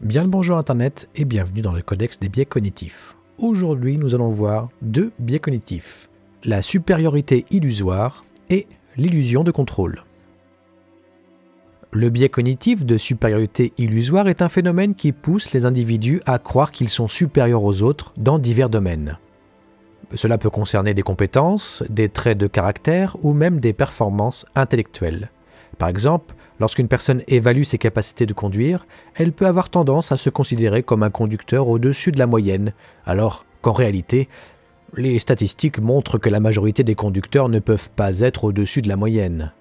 Bien le bonjour Internet et bienvenue dans le Codex des biais cognitifs. Aujourd'hui, nous allons voir deux biais cognitifs, la supériorité illusoire et l'illusion de contrôle. Le biais cognitif de supériorité illusoire est un phénomène qui pousse les individus à croire qu'ils sont supérieurs aux autres dans divers domaines. Cela peut concerner des compétences, des traits de caractère ou même des performances intellectuelles. Par exemple, lorsqu'une personne évalue ses capacités de conduire, elle peut avoir tendance à se considérer comme un conducteur au-dessus de la moyenne, alors qu'en réalité, les statistiques montrent que la majorité des conducteurs ne peuvent pas être au-dessus de la moyenne.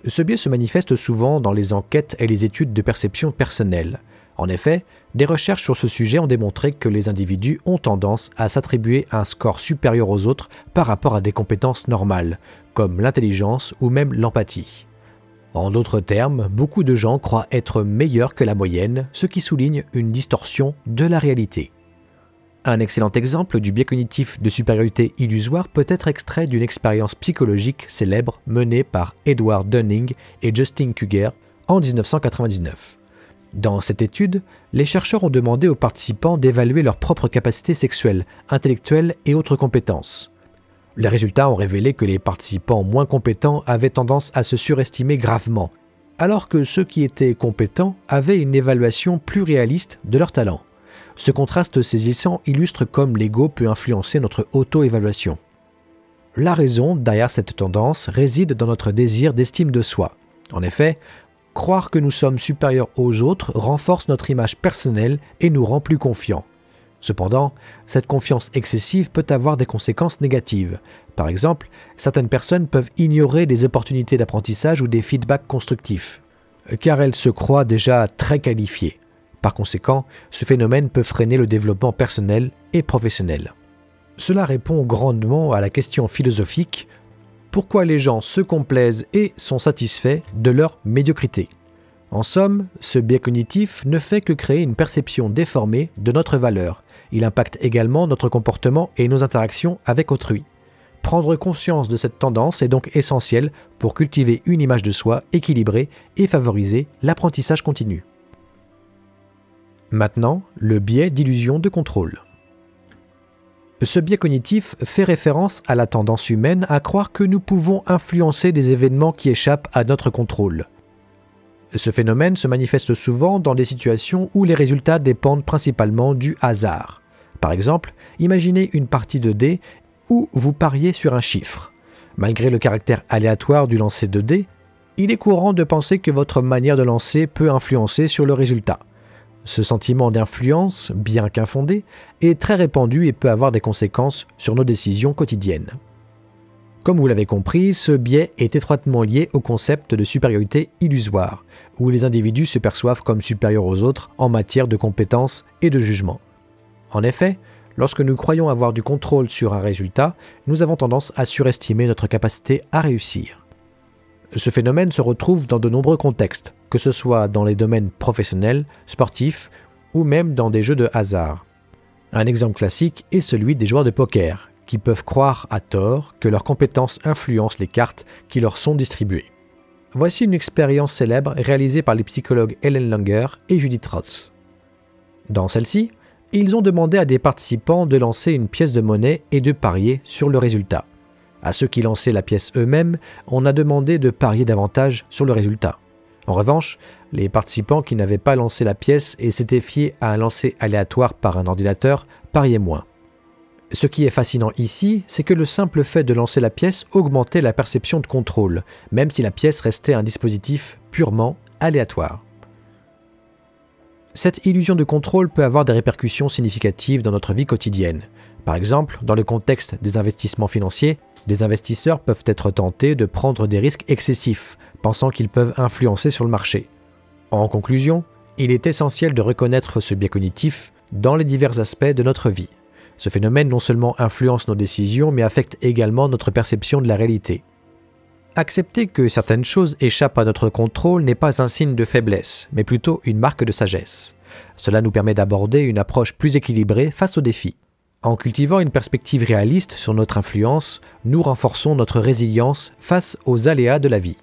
Ce biais se manifeste souvent dans les enquêtes et les études de perception personnelle. En effet, des recherches sur ce sujet ont démontré que les individus ont tendance à s'attribuer un score supérieur aux autres par rapport à des compétences normales, comme l'intelligence ou même l'empathie. En d'autres termes, beaucoup de gens croient être meilleurs que la moyenne, ce qui souligne une distorsion de la réalité. Un excellent exemple du biais cognitif de supériorité illusoire peut être extrait d'une expérience psychologique célèbre menée par Edward Dunning et Justin Kugger en 1999. Dans cette étude, les chercheurs ont demandé aux participants d'évaluer leurs propres capacités sexuelles, intellectuelles et autres compétences. Les résultats ont révélé que les participants moins compétents avaient tendance à se surestimer gravement, alors que ceux qui étaient compétents avaient une évaluation plus réaliste de leurs talents. Ce contraste saisissant illustre comme l'ego peut influencer notre auto-évaluation. La raison derrière cette tendance réside dans notre désir d'estime de soi. En effet, croire que nous sommes supérieurs aux autres renforce notre image personnelle et nous rend plus confiants. Cependant, cette confiance excessive peut avoir des conséquences négatives. Par exemple, certaines personnes peuvent ignorer des opportunités d'apprentissage ou des feedbacks constructifs, car elles se croient déjà très qualifiées. Par conséquent, ce phénomène peut freiner le développement personnel et professionnel. Cela répond grandement à la question philosophique « Pourquoi les gens se complaisent et sont satisfaits de leur médiocrité ?» En somme, ce biais cognitif ne fait que créer une perception déformée de notre valeur. Il impacte également notre comportement et nos interactions avec autrui. Prendre conscience de cette tendance est donc essentiel pour cultiver une image de soi équilibrée et favoriser l'apprentissage continu. Maintenant, le biais d'illusion de contrôle. Ce biais cognitif fait référence à la tendance humaine à croire que nous pouvons influencer des événements qui échappent à notre contrôle. Ce phénomène se manifeste souvent dans des situations où les résultats dépendent principalement du hasard. Par exemple, imaginez une partie de dés où vous pariez sur un chiffre. Malgré le caractère aléatoire du lancer de dés, il est courant de penser que votre manière de lancer peut influencer sur le résultat. Ce sentiment d'influence, bien qu'infondé, est très répandu et peut avoir des conséquences sur nos décisions quotidiennes. Comme vous l'avez compris, ce biais est étroitement lié au concept de supériorité illusoire, où les individus se perçoivent comme supérieurs aux autres en matière de compétences et de jugement. En effet, lorsque nous croyons avoir du contrôle sur un résultat, nous avons tendance à surestimer notre capacité à réussir. Ce phénomène se retrouve dans de nombreux contextes, que ce soit dans les domaines professionnels, sportifs ou même dans des jeux de hasard. Un exemple classique est celui des joueurs de poker, qui peuvent croire à tort que leurs compétences influencent les cartes qui leur sont distribuées. Voici une expérience célèbre réalisée par les psychologues Ellen Langer et Judith Ross. Dans celle-ci, ils ont demandé à des participants de lancer une pièce de monnaie et de parier sur le résultat. À ceux qui lançaient la pièce eux-mêmes, on a demandé de parier davantage sur le résultat. En revanche, les participants qui n'avaient pas lancé la pièce et s'étaient fiés à un lancer aléatoire par un ordinateur pariaient moins. Ce qui est fascinant ici, c'est que le simple fait de lancer la pièce augmentait la perception de contrôle, même si la pièce restait un dispositif purement aléatoire. Cette illusion de contrôle peut avoir des répercussions significatives dans notre vie quotidienne. Par exemple, dans le contexte des investissements financiers, des investisseurs peuvent être tentés de prendre des risques excessifs, pensant qu'ils peuvent influencer sur le marché. En conclusion, il est essentiel de reconnaître ce biais cognitif dans les divers aspects de notre vie. Ce phénomène non seulement influence nos décisions, mais affecte également notre perception de la réalité. Accepter que certaines choses échappent à notre contrôle n'est pas un signe de faiblesse, mais plutôt une marque de sagesse. Cela nous permet d'aborder une approche plus équilibrée face aux défis. En cultivant une perspective réaliste sur notre influence, nous renforçons notre résilience face aux aléas de la vie.